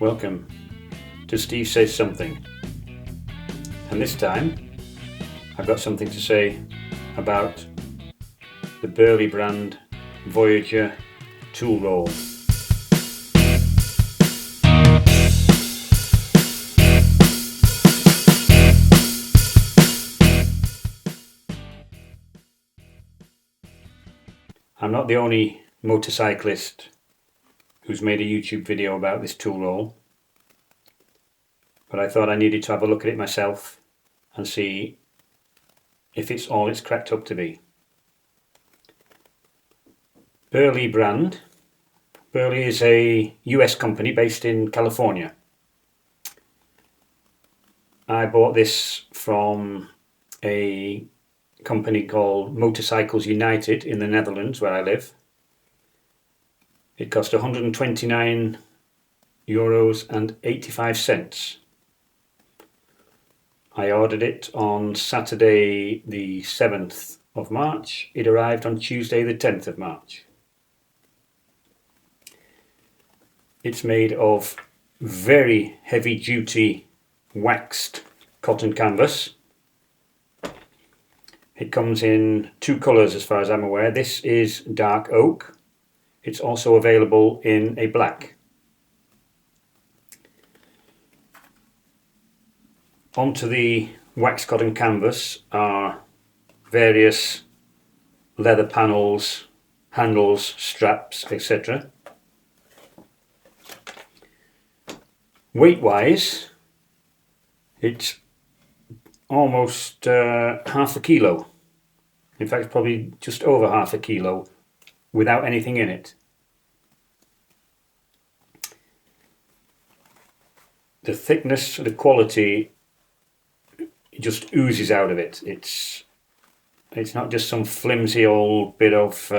Welcome to Steve Says Something, and this time I've got something to say about the Burly Brand Voyager tool roll. I'm not the only motorcyclist who's made a YouTube video about this tool roll, but I thought I needed to have a look at it myself and see if it's all it's cracked up to be. Burly Brand. Burly is a US company based in California. I bought this from a company called Motorcycles United in the Netherlands, where I live. It cost €129.85. I ordered it on Saturday the 7th of March. It arrived on Tuesday the 10th of March. It's made of very heavy duty waxed cotton canvas. It comes in two colours as far as I'm aware. This is dark oak. It's also available in a black. Onto the wax cotton canvas are various leather panels, handles, straps, etc. Weight wise, it's almost half a kilo. In fact, probably just over half a kilo without anything in it. The thickness, the quality, it just oozes out of it. It's not just some flimsy old bit of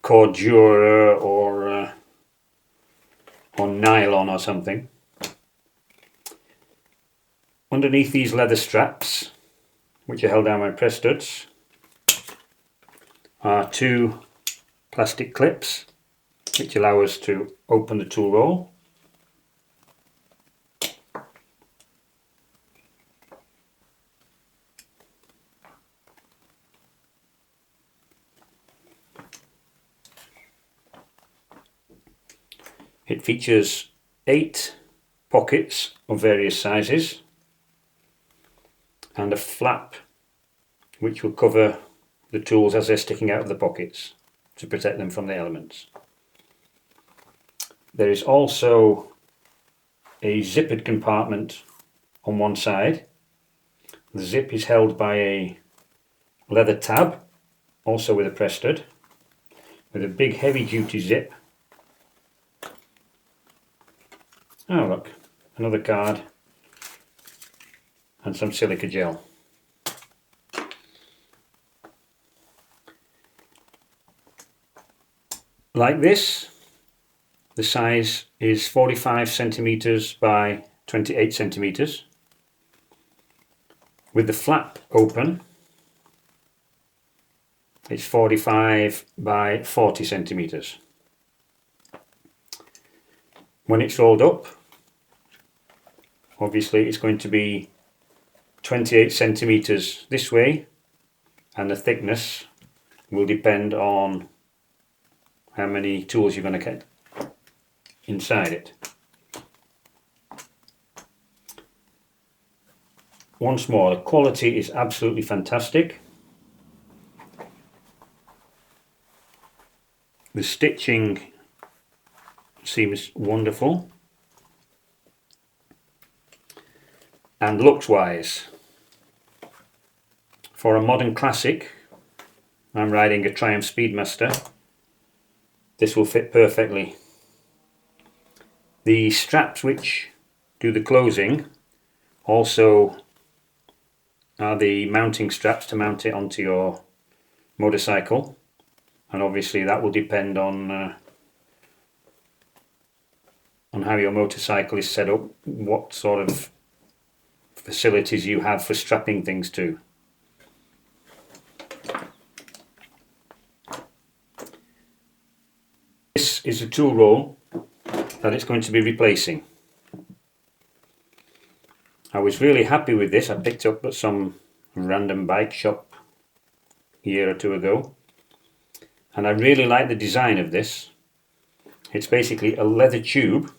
cordura or nylon or something. Underneath these leather straps, which are held down by press studs, are two plastic clips which allow us to open the tool roll. It features 8 pockets of various sizes and a flap which will cover the tools as they're sticking out of the pockets to protect them from the elements. There is also a zippered compartment on one side. The zip is held by a leather tab, also with a press stud, with a big heavy duty zip. Oh look, another card and some silica gel. Like this, the size is 45 centimeters by 28 centimeters. With the flap open, it's 45 by 40 centimeters. When it's rolled up, obviously it's going to be 28 centimeters this way, and the thickness will depend on how many tools you're going to get inside it. Once more, the quality is absolutely fantastic. The stitching seems wonderful. And looks wise, for a modern classic, I'm riding a Triumph Speedmaster, this will fit perfectly. The straps which do the closing also are the mounting straps to mount it onto your motorcycle, and obviously that will depend on how your motorcycle is set up, what sort of facilities you have for strapping things to. This is a tool roll that it's going to be replacing. I was really happy with this. I picked up at some random bike shop a year or two ago, and I really like the design of this. It's basically a leather tube,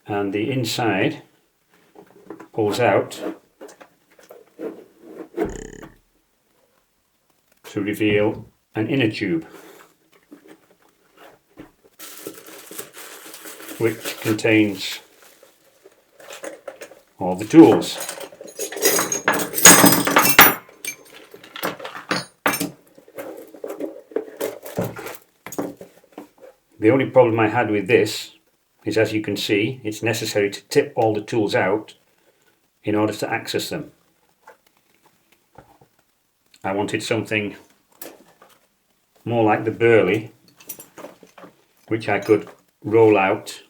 and the inside pulls out to reveal an inner tube, which contains all the tools. The only problem I had with this is, as you can see, it's necessary to tip all the tools out in order to access them. I wanted something more like the Burly, which I could roll out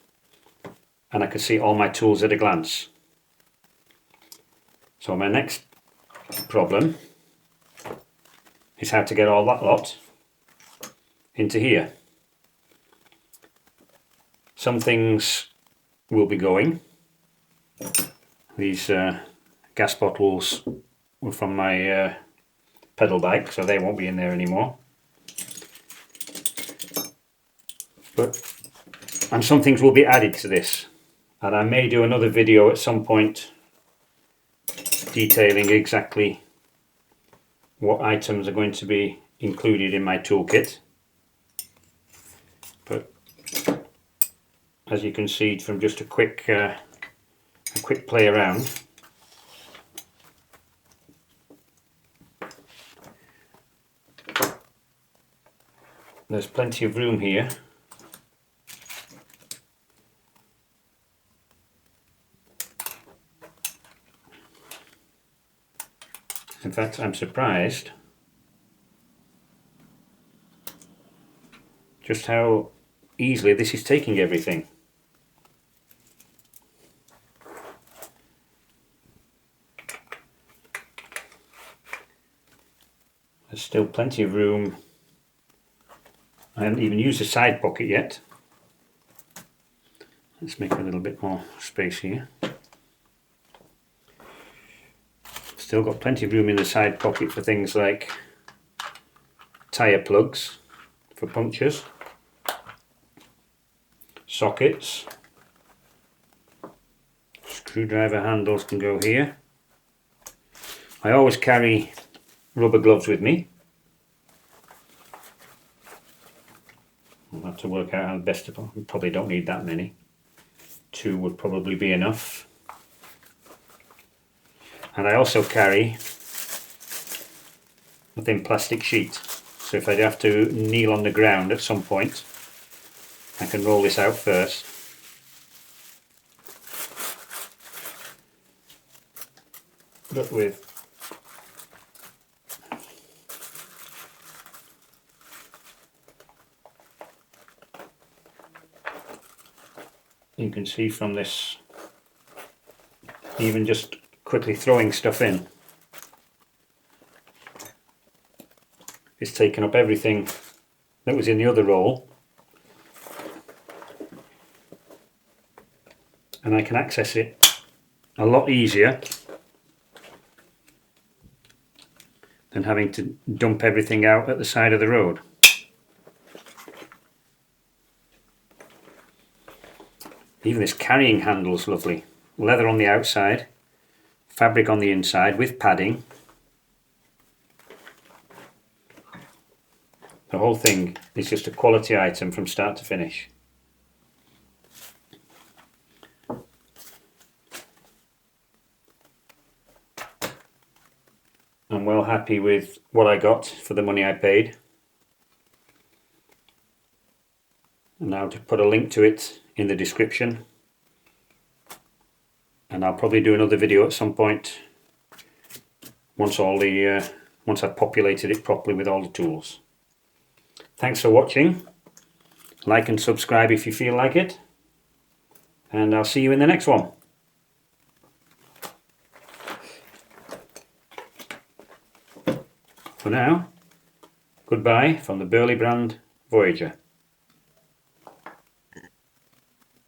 and I could see all my tools at a glance. So my next problem is how to get all that lot into here. Some things will be going. These gas bottles were from my pedal bike, so they won't be in there anymore. And some things will be added to this, and I may do another video at some point detailing exactly what items are going to be included in my toolkit. But as you can see from just a quick play around, there's plenty of room here in fact, I'm surprised just how easily this is taking everything. There's still plenty of room. I haven't even used the side pocket yet. Let's make a little bit more space here. Still got plenty of room in the side pocket for things like tyre plugs for punctures, sockets, screwdriver handles can go here. I always carry rubber gloves with me. I'll have to work out how best to, probably don't need that many. 2 would probably be enough. And I also carry a thin plastic sheet, so if I have to kneel on the ground at some point, I can roll this out first. But with you can see from this, even just quickly throwing stuff in, it's taken up everything that was in the other roll, and I can access it a lot easier than having to dump everything out at the side of the road. Even this carrying handle's lovely. Leather on the outside, fabric on the inside with padding. The whole thing is just a quality item from start to finish. I'm well happy with what I got for the money I paid. And I'll just put a link to it in the description. And I'll probably do another video at some point once I've populated it properly with all the tools. Thanks for watching. Like and subscribe if you feel like it, and I'll see you in the next one. For now, goodbye from the Burly Brand Voyager.